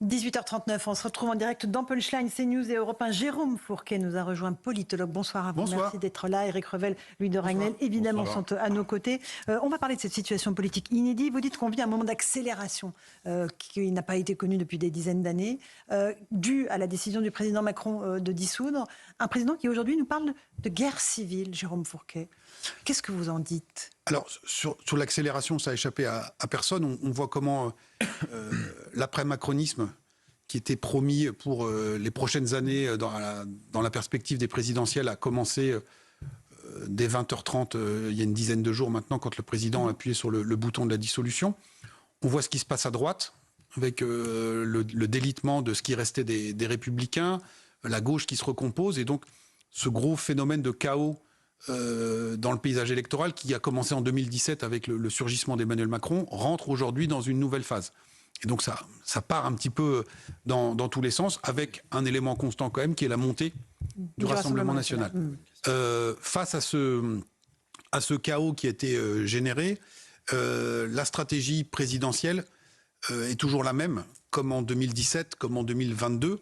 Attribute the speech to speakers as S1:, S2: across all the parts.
S1: 18h39, on se retrouve en direct dans Punchline, CNews et Europe 1. Jérôme Fourquet nous a rejoint, politologue. Bonsoir à vous.
S2: Bonsoir.
S1: Merci d'être là. Éric Revel, Louis de Ragnel, évidemment, sont à nos côtés. On va parler de cette situation politique inédite. Vous dites qu'on vit un moment d'accélération qui n'a pas été connu depuis des dizaines d'années, dû à la décision du président Macron de dissoudre. Un président qui aujourd'hui nous parle de guerre civile, Jérôme Fourquet. Qu'est-ce que vous en dites ?
S2: Alors, sur l'accélération, ça a échappé à personne. On voit comment l'après-macronisme, qui était promis pour les prochaines années dans la perspective des présidentielles, a commencé dès 20h30, il y a une dizaine de jours maintenant, quand le président a appuyé sur le bouton de la dissolution. On voit ce qui se passe à droite, avec le délitement de ce qui restait des Républicains, la gauche qui se recompose, et donc ce gros phénomène de chaos dans le paysage électoral qui a commencé en 2017 avec le surgissement d'Emmanuel Macron, rentre aujourd'hui dans une nouvelle phase. Et donc ça part un petit peu dans tous les sens, avec un élément constant quand même, qui est la montée du Rassemblement national. Face à ce chaos qui a été généré, la stratégie présidentielle est toujours la même, comme en 2017, comme en 2022.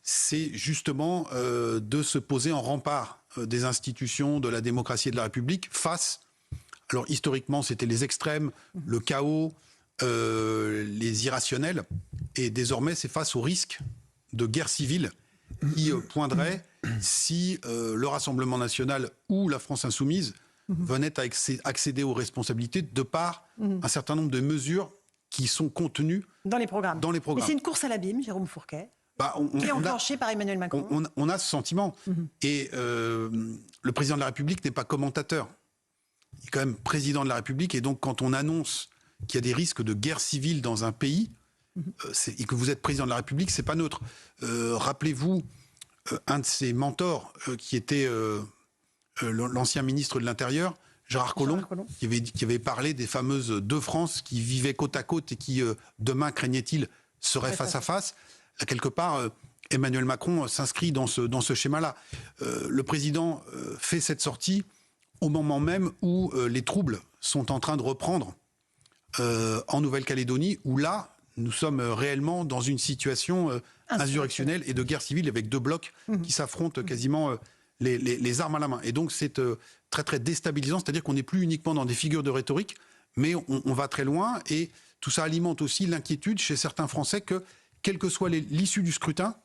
S2: C'est justement de se poser en rempart des institutions, de la démocratie et de la République face, alors historiquement c'était les extrêmes, le chaos, les irrationnels, et désormais c'est face au risque de guerre civile qui poindrait si le Rassemblement national ou la France insoumise venaient à accéder aux responsabilités de par un certain nombre de mesures qui sont contenues
S1: dans les programmes. Mais c'est une course à l'abîme, Jérôme Fourquet. Qui est enclenché par Emmanuel Macron.
S2: On a ce sentiment. Et le président de la République n'est pas commentateur. Il est quand même président de la République. Et donc, quand on annonce qu'il y a des risques de guerre civile dans un pays, et que vous êtes président de la République, c'est pas neutre. Rappelez-vous, un de ses mentors, qui était l'ancien ministre de l'Intérieur, Gérard Collomb, qui avait parlé des fameuses deux France qui vivaient côte à côte et qui, demain, craignait-il, seraient face à face. Là, quelque part, Emmanuel Macron s'inscrit dans ce schéma-là. Le président fait cette sortie au moment même où les troubles sont en train de reprendre en Nouvelle-Calédonie, où là, nous sommes réellement dans une situation insurrectionnelle et de guerre civile, avec deux blocs qui s'affrontent quasiment les armes à la main. Et donc c'est très très déstabilisant, c'est-à-dire qu'on n'est plus uniquement dans des figures de rhétorique, mais on va très loin, et tout ça alimente aussi l'inquiétude chez certains Français que, quelle que soit l'issue du scrutin,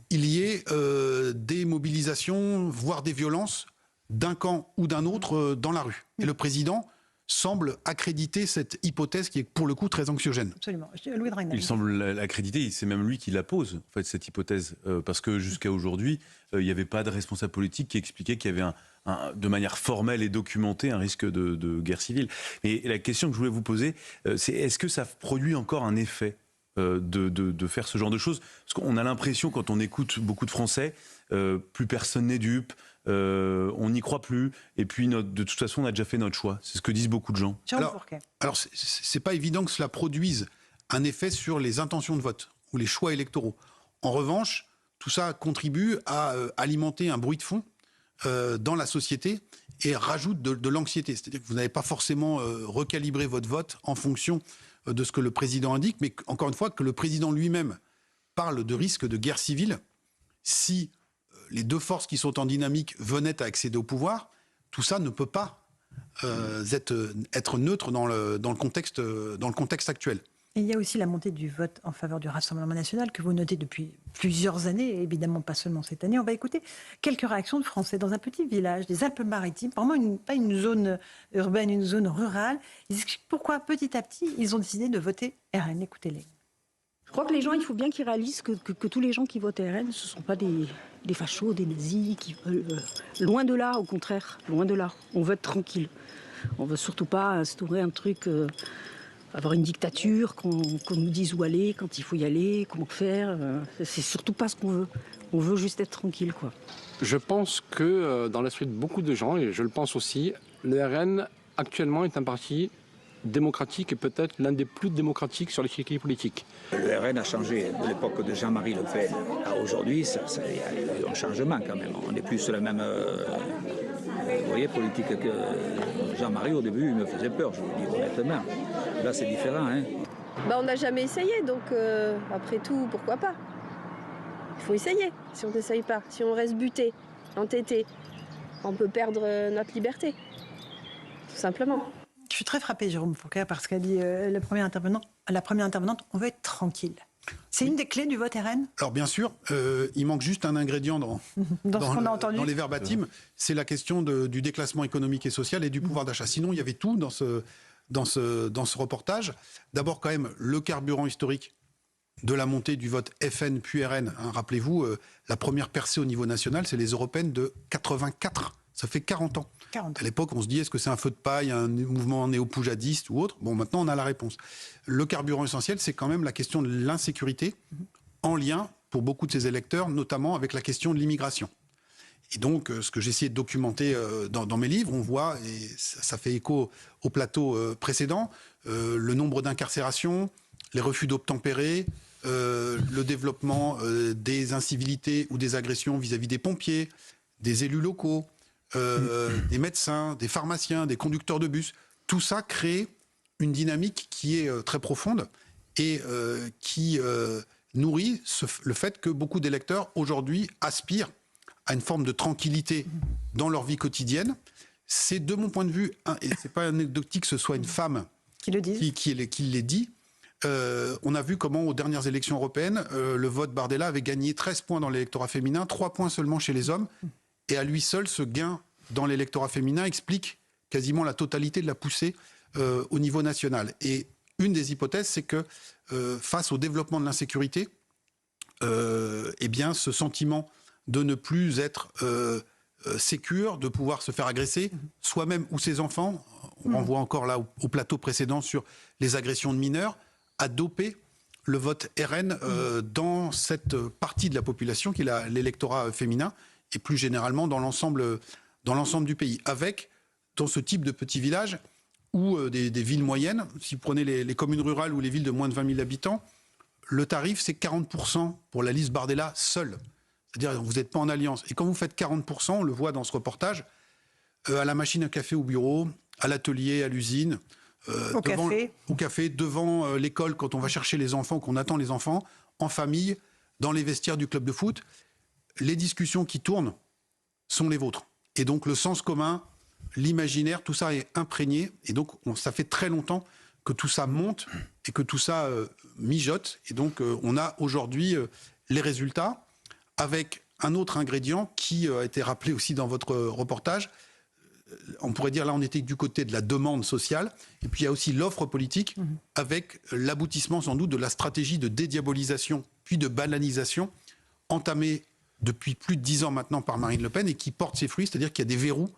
S2: il y ait des mobilisations, voire des violences d'un camp ou d'un autre dans la rue. Et le président semble accréditer cette hypothèse qui est pour le coup très anxiogène.
S1: Absolument. Louis de Ragnel.
S3: Il semble l'accréditer, c'est même lui qui la pose, en fait, cette hypothèse, parce que jusqu'à aujourd'hui, il n'y avait pas de responsable politique qui expliquait qu'il y avait de manière formelle et documentée un risque de guerre civile. Et la question que je voulais vous poser, c'est est-ce que ça produit encore un effet de faire ce genre de choses? Parce qu'on a l'impression, quand on écoute beaucoup de Français, plus personne n'est dupe, on n'y croit plus, et puis de toute façon on a déjà fait notre choix. C'est ce que disent beaucoup de gens.
S2: Alors c'est pas évident que cela produise un effet sur les intentions de vote ou les choix électoraux. En revanche, tout ça contribue à alimenter un bruit de fond dans la société et rajoute de l'anxiété. C'est-à-dire que vous n'avez pas forcément recalibré votre vote en fonction de ce que le président indique, mais encore une fois, que le président lui-même parle de risque de guerre civile, si les deux forces qui sont en dynamique venaient à accéder au pouvoir, tout ça ne peut pas être neutre dans le contexte actuel.
S1: Et il y a aussi la montée du vote en faveur du Rassemblement national que vous notez depuis plusieurs années, et évidemment pas seulement cette année. On va écouter quelques réactions de Français dans un petit village des Alpes-Maritimes, vraiment pas une zone urbaine, une zone rurale. Ils expliquent pourquoi petit à petit ils ont décidé de voter RN. Écoutez-les.
S4: Je crois que les gens, il faut bien qu'ils réalisent que tous les gens qui votent RN, ce ne sont pas des fachos, des nazis, qui veulent... loin de là, au contraire, loin de là. On veut être tranquille. On ne veut surtout pas instaurer un truc... avoir une dictature, qu'on nous dise où aller, quand il faut y aller, comment faire. C'est surtout pas ce qu'on veut. On veut juste être tranquille, quoi.
S5: Je pense que dans l'esprit de beaucoup de gens, et je le pense aussi, le RN actuellement est un parti démocratique et peut-être l'un des plus démocratiques sur l'échiquier politique.
S6: Le RN a changé de l'époque de Jean-Marie Le Pen à aujourd'hui, il y a eu un changement quand même. On n'est plus sur la même politique que Jean-Marie. Au début, il me faisait peur, je vous le dis honnêtement. Là, c'est différent.
S7: On n'a jamais essayé, donc après tout, pourquoi pas? Il faut essayer. Si on n'essaye pas, si on reste buté, entêté, on peut perdre notre liberté, tout simplement.
S1: Je suis très frappée, Jérôme Fourquet, parce qu'a dit la première intervenante, on veut être tranquille. C'est une des clés du vote RN?
S2: Alors bien sûr, il manque juste un ingrédient dans
S1: ce qu'on a entendu.
S2: Dans les verbatims, c'est la question du déclassement économique et social et du pouvoir d'achat. Sinon, il y avait tout dans ce reportage. D'abord, quand même, le carburant historique de la montée du vote FN puis RN. Hein, rappelez-vous, la première percée au niveau national, c'est les européennes de 84. Ça fait 40 ans. 40. À l'époque, on se dit, est-ce que c'est un feu de paille, un mouvement néo-poujadiste ou autre? Bon, maintenant, on a la réponse. Le carburant essentiel, c'est quand même la question de l'insécurité, en lien, pour beaucoup de ces électeurs, notamment avec la question de l'immigration. Et donc, ce que j'ai essayé de documenter dans mes livres, on voit, et ça fait écho au plateau précédent, le nombre d'incarcérations, les refus d'obtempérer, le développement des incivilités ou des agressions vis-à-vis des pompiers, des élus locaux, des médecins, des pharmaciens, des conducteurs de bus. Tout ça crée une dynamique qui est très profonde et qui nourrit le fait que beaucoup d'électeurs aujourd'hui aspirent à une forme de tranquillité dans leur vie quotidienne. C'est de mon point de vue, et c'est pas anecdotique que ce soit une femme qui l'ait dit, on a vu comment aux dernières élections européennes, le vote Bardella avait gagné 13 points dans l'électorat féminin, 3 points seulement chez les hommes. Et à lui seul, ce gain dans l'électorat féminin explique quasiment la totalité de la poussée au niveau national. Et une des hypothèses, c'est que face au développement de l'insécurité, eh bien, ce sentiment de ne plus être sécure, de pouvoir se faire agresser, soi-même ou ses enfants, on renvoie encore là au plateau précédent sur les agressions de mineurs, a dopé le vote RN dans cette partie de la population qui est l'électorat féminin, et plus généralement dans l'ensemble du pays, avec, dans ce type de petits villages, ou des villes moyennes, si vous prenez les communes rurales ou les villes de moins de 20 000 habitants, le tarif c'est 40% pour la liste Bardella seule. C'est-à-dire vous n'êtes pas en alliance. Et quand vous faites 40%, on le voit dans ce reportage, à la machine à café au bureau, à l'atelier, à l'usine, au café, devant l'école, quand on va chercher les enfants, qu'on attend les enfants, en famille, dans les vestiaires du club de foot, les discussions qui tournent sont les vôtres. Et donc le sens commun, l'imaginaire, tout ça est imprégné. Et donc ça fait très longtemps que tout ça monte et que tout ça mijote. Et donc on a aujourd'hui les résultats avec un autre ingrédient qui a été rappelé aussi dans votre reportage. On pourrait dire là on était du côté de la demande sociale. Et puis il y a aussi l'offre politique avec l'aboutissement sans doute de la stratégie de dédiabolisation puis de banalisation entamée depuis plus de 10 ans maintenant par Marine Le Pen et qui porte ses fruits, c'est-à-dire qu'il y a des verrous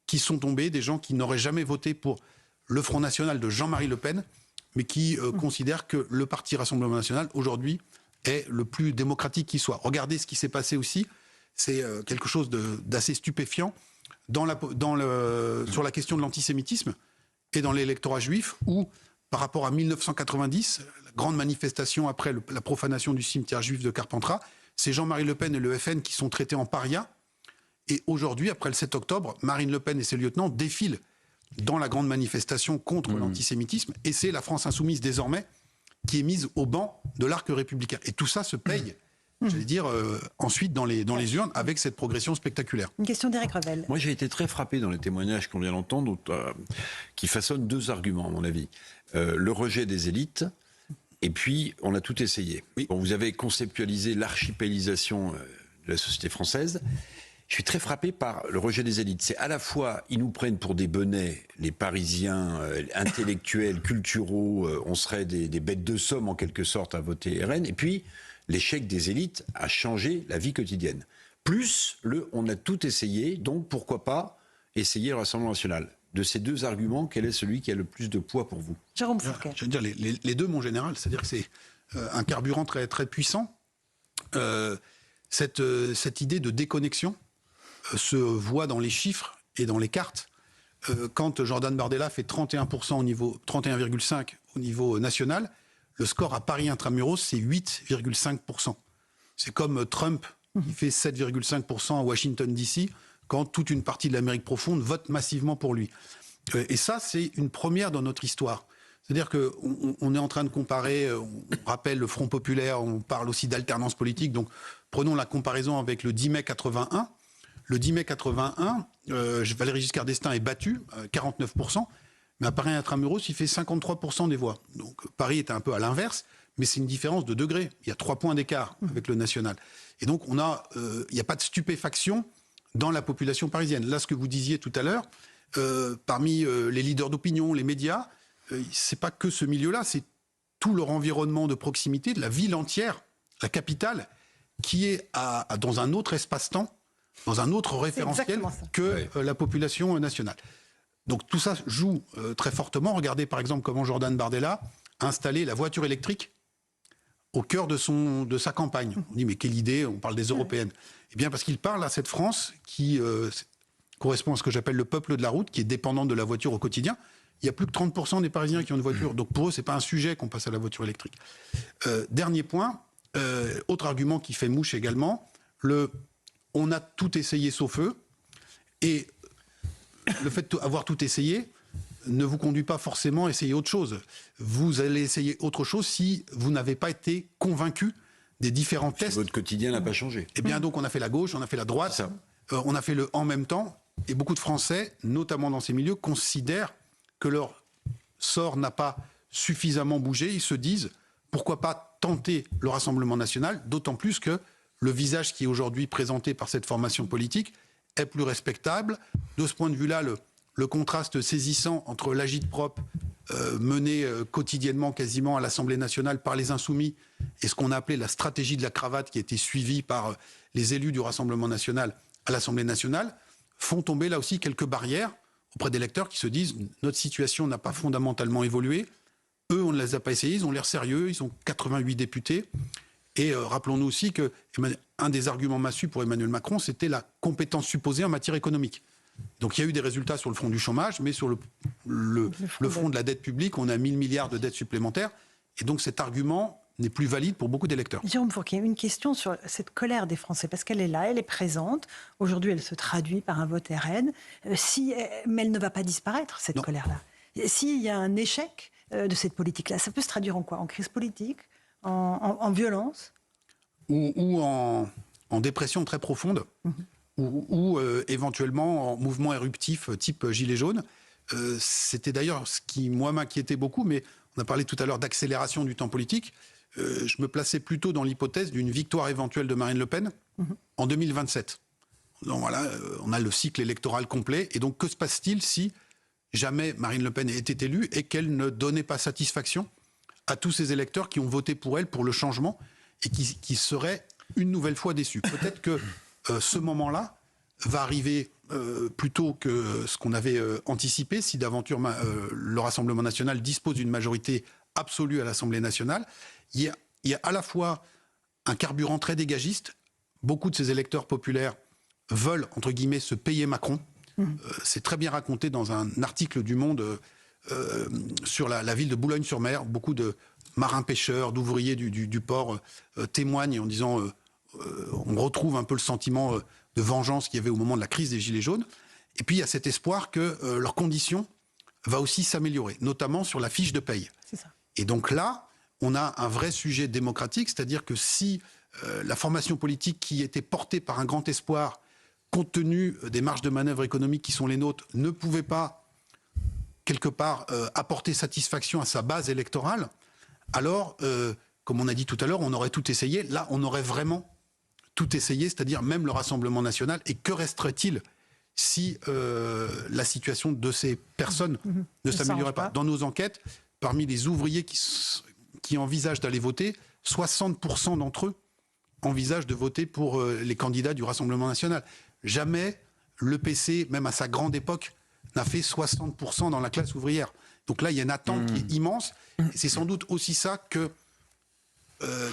S2: qui sont tombés, des gens qui n'auraient jamais voté pour le Front National de Jean-Marie Le Pen, mais qui considèrent que le parti Rassemblement National, aujourd'hui, est le plus démocratique qui soit. Regardez ce qui s'est passé aussi, c'est quelque chose d'assez stupéfiant sur la question de l'antisémitisme et dans l'électorat juif, où, par rapport à 1990, la grande manifestation après la profanation du cimetière juif de Carpentras, c'est Jean-Marie Le Pen et le FN qui sont traités en parias. Et aujourd'hui, après le 7 octobre, Marine Le Pen et ses lieutenants défilent dans la grande manifestation contre l'antisémitisme. Et c'est la France insoumise, désormais, qui est mise au banc de l'arc républicain. Et tout ça se paye, j'allais dire, ensuite dans les urnes, avec cette progression spectaculaire.
S1: Une question d'Éric Revel.
S8: Moi, j'ai été très frappé dans les témoignages qu'on vient d'entendre, qui façonnent deux arguments, à mon avis. Le rejet des élites, et puis on a tout essayé. Oui. Bon, vous avez conceptualisé l'archipélisation de la société française. Je suis très frappé par le rejet des élites. C'est à la fois, ils nous prennent pour des benets, les Parisiens intellectuels, culturaux, on serait des bêtes de somme en quelque sorte à voter RN, et puis l'échec des élites a changé la vie quotidienne. Plus on a tout essayé, donc pourquoi pas essayer le Rassemblement National. De ces deux arguments, quel est celui qui a le plus de poids pour vous?
S1: Jérôme Fourquet.
S2: Je veux dire les deux, mon général, c'est-à-dire que c'est un carburant très, très puissant. Cette idée de déconnexion se voit dans les chiffres et dans les cartes. Quand Jordan Bardella fait 31,5% au niveau national, le score à Paris intramuros, c'est 8,5%. C'est comme Trump, qui fait 7,5% à Washington DC, quand toute une partie de l'Amérique profonde vote massivement pour lui. Et ça, c'est une première dans notre histoire. C'est-à-dire qu'on est en train de comparer, on rappelle le Front populaire, on parle aussi d'alternance politique. Donc prenons la comparaison avec le 10 mai 81. Le 10 mai 81, Valéry Giscard d'Estaing est battu, 49%, mais à Paris Intramuros, il fait 53% des voix. Donc Paris est un peu à l'inverse, mais c'est une différence de degrés. Il y a 3 points d'écart avec le national. Et donc il n'y a pas de stupéfaction dans la population parisienne. Là, ce que vous disiez tout à l'heure, parmi les leaders d'opinion, les médias, c'est pas que ce milieu-là, c'est tout leur environnement de proximité, de la ville entière, la capitale, qui est dans un autre espace-temps, dans un autre référentiel que la population nationale. Donc tout ça joue très fortement. Regardez par exemple comment Jordan Bardella a installé la voiture électrique au cœur de sa campagne. On dit mais quelle idée, on parle des européennes. Eh bien parce qu'il parle à cette France qui correspond à ce que j'appelle le peuple de la route, qui est dépendant de la voiture au quotidien. Il y a plus de 30% des Parisiens qui ont une voiture. Donc pour eux, c'est pas un sujet qu'on passe à la voiture électrique. Dernier point, autre argument qui fait mouche également, on a tout essayé sauf eux. Et le fait d'avoir tout essayé ne vous conduit pas forcément à essayer autre chose. Vous allez essayer autre chose si vous n'avez pas été convaincu des différents tests.
S8: Votre quotidien n'a pas changé.
S2: Eh bien donc on a fait la gauche, on a fait la droite, on a fait le en même temps. Et beaucoup de Français, notamment dans ces milieux, considèrent que leur sort n'a pas suffisamment bougé. Ils se disent, pourquoi pas tenter le Rassemblement national, d'autant plus que le visage qui est aujourd'hui présenté par cette formation politique est plus respectable. De ce point de vue-là, le contraste saisissant entre l'agit-prop mené quotidiennement quasiment à l'Assemblée nationale par les Insoumis et ce qu'on a appelé la stratégie de la cravate qui a été suivie par les élus du Rassemblement national à l'Assemblée nationale font tomber là aussi quelques barrières auprès des lecteurs qui se disent notre situation n'a pas fondamentalement évolué. Eux, on ne les a pas essayés, ils ont l'air sérieux, ils ont 88 députés. Et rappelons-nous aussi qu'un des arguments massus pour Emmanuel Macron, c'était la compétence supposée en matière économique. Donc il y a eu des résultats sur le front du chômage, mais sur le front de la dette publique, on a 1000 milliards de dettes supplémentaires. Et donc cet argument n'est plus valide pour beaucoup d'électeurs.
S1: Jérôme Fourquet, une question sur cette colère des Français, parce qu'elle est là, elle est présente. Aujourd'hui, elle se traduit par un vote RN. Mais elle ne va pas disparaître, cette colère-là. S'il y a un échec de cette politique-là, ça peut se traduire en quoi? En crise politique? En violence?
S2: Ou en dépression très profonde, ou éventuellement en mouvement éruptif type gilet jaune. C'était d'ailleurs ce qui, moi, m'inquiétait beaucoup, mais on a parlé tout à l'heure d'accélération du temps politique. Je me plaçais plutôt dans l'hypothèse d'une victoire éventuelle de Marine Le Pen en 2027. Donc voilà, on a le cycle électoral complet. Et donc, que se passe-t-il si jamais Marine Le Pen était élue et qu'elle ne donnait pas satisfaction à tous ces électeurs qui ont voté pour elle, pour le changement, et qui seraient une nouvelle fois déçus. Peut-être que ce moment-là va arriver plus tôt que ce qu'on avait anticipé, si d'aventure le Rassemblement national dispose d'une majorité absolue à l'Assemblée nationale. Il y a à la fois un carburant très dégagiste. Beaucoup de ces électeurs populaires veulent, entre guillemets, se payer Macron. C'est très bien raconté dans un article du Monde sur la ville de Boulogne-sur-Mer. Beaucoup de marins-pêcheurs, d'ouvriers du port témoignent en disant on retrouve un peu le sentiment de vengeance qu'il y avait au moment de la crise des Gilets jaunes. Et puis il y a cet espoir que leur condition va aussi s'améliorer, notamment sur la fiche de paye.
S1: C'est ça.
S2: Et donc là, on a un vrai sujet démocratique, c'est-à-dire que si la formation politique qui était portée par un grand espoir, compte tenu des marges de manœuvre économiques qui sont les nôtres, ne pouvait pas, quelque part, apporter satisfaction à sa base électorale, alors, comme on a dit tout à l'heure, on aurait tout essayé. Là, on aurait vraiment tout essayé, c'est-à-dire même le Rassemblement national. Et que resterait-il si la situation de ces personnes ne s'améliorait pas? Dans nos enquêtes, parmi les ouvriers qui envisagent d'aller voter, 60% d'entre eux envisagent de voter pour les candidats du Rassemblement national. Jamais le PC, même à sa grande époque, n'a fait 60% dans la classe ouvrière. Donc là, il y a une attente qui est immense. Et c'est sans doute aussi ça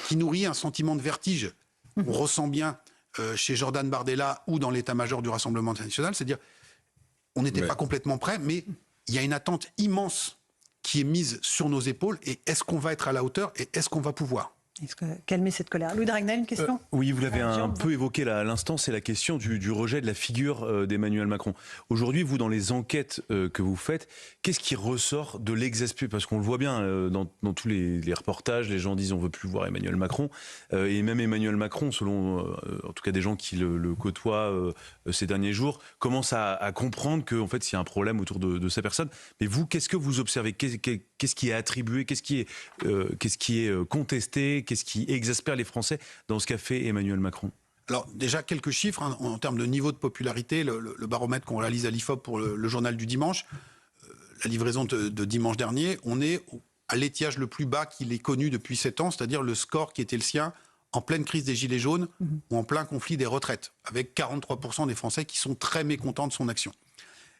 S2: qui nourrit un sentiment de vertige. On ressent bien chez Jordan Bardella ou dans l'état-major du Rassemblement national, c'est-à-dire on n'était pas complètement prêt, mais il y a une attente immense qui est mise sur nos épaules. Et est-ce qu'on va être à la hauteur et est-ce qu'on va pouvoir ?
S1: Est-ce que calmer cette colère? Louis de Ragnel, une question?
S3: Oui, vous l'avez un
S1: Jérôme,
S3: peu évoqué là, à l'instant, c'est la question du rejet de la figure d'Emmanuel Macron. Aujourd'hui, vous, dans les enquêtes que vous faites, qu'est-ce qui ressort de l'exaspération? Parce qu'on le voit bien dans tous les reportages, les gens disent on veut plus voir Emmanuel Macron. Et même Emmanuel Macron, selon en tout cas des gens qui le côtoient ces derniers jours, commence à comprendre qu'en fait, il y a un problème autour de sa personne. Mais vous, qu'est-ce que vous observez? Qu'est-ce qui est attribué? Qu'est-ce qui est contesté? Qu'est-ce qui exaspère les Français dans ce qu'a fait Emmanuel Macron?
S2: Alors déjà quelques chiffres en termes de niveau de popularité, le baromètre qu'on réalise à l'IFOP pour le journal du dimanche, la livraison de dimanche dernier, on est à l'étiage le plus bas qu'il ait connu depuis 7 ans, c'est-à-dire le score qui était le sien en pleine crise des Gilets jaunes ou en plein conflit des retraites, avec 43% des Français qui sont très mécontents de son action.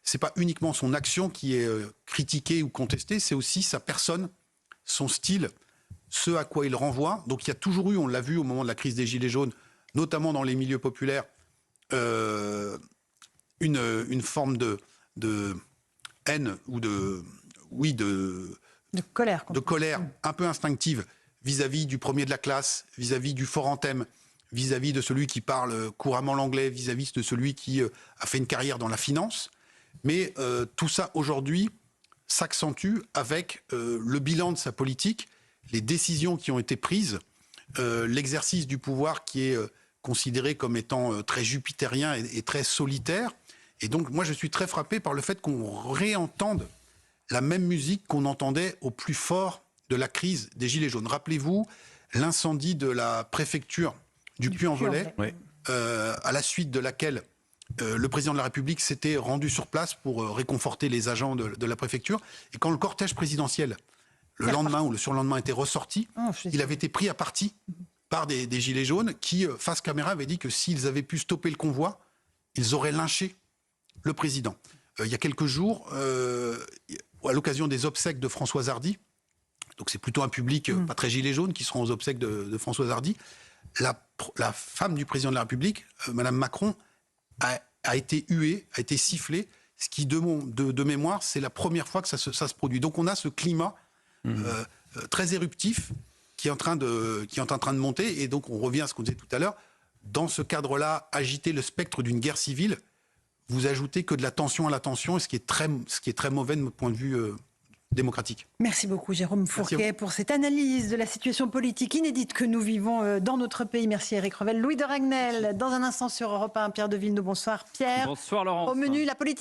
S2: C'est pas uniquement son action qui est critiquée ou contestée, c'est aussi sa personne, son style, ce à quoi il renvoie. Donc il y a toujours eu, on l'a vu au moment de la crise des Gilets jaunes, notamment dans les milieux populaires, une forme de haine ou de
S1: colère.
S2: De colère un peu instinctive vis-à-vis du premier de la classe, vis-à-vis du fort en thème, vis-à-vis de celui qui parle couramment l'anglais, vis-à-vis de celui qui a fait une carrière dans la finance. Mais tout ça, aujourd'hui, s'accentue avec le bilan de sa politique, les décisions qui ont été prises, l'exercice du pouvoir qui est considéré comme étant très jupitérien et très solitaire. Et donc, moi, je suis très frappé par le fait qu'on réentende la même musique qu'on entendait au plus fort de la crise des Gilets jaunes. Rappelez-vous l'incendie de la préfecture du Puy-en-Velay, à la suite de laquelle le président de la République s'était rendu sur place pour réconforter les agents de la préfecture. Et quand le cortège présidentiel, le lendemain ou le surlendemain, était ressorti, il avait été pris à partie par des Gilets jaunes qui, face caméra, avaient dit que s'ils avaient pu stopper le convoi, ils auraient lynché le président. Il y a quelques jours, à l'occasion des obsèques de Françoise Hardy, donc c'est plutôt un public pas très gilet jaune qui seront aux obsèques de Françoise Hardy, la femme du président de la République, Madame Macron, a été huée, a été sifflée, ce qui, de mémoire, c'est la première fois que ça se produit. Donc on a ce climat très éruptif qui est en train de monter, et donc on revient à ce qu'on disait tout à l'heure, dans ce cadre-là, agiter le spectre d'une guerre civile, vous ajoutez que de la tension à la tension, et ce qui est très mauvais de mon point de vue démocratique.
S1: Merci beaucoup Jérôme Fourquet pour cette analyse de la situation politique inédite que nous vivons dans notre pays. Merci Éric Revel. Louis de Ragnel, dans un instant sur Europe 1, Pierre de Villeneuve. Bonsoir Pierre.
S9: Bonsoir Laurence.
S1: Au menu, la politique.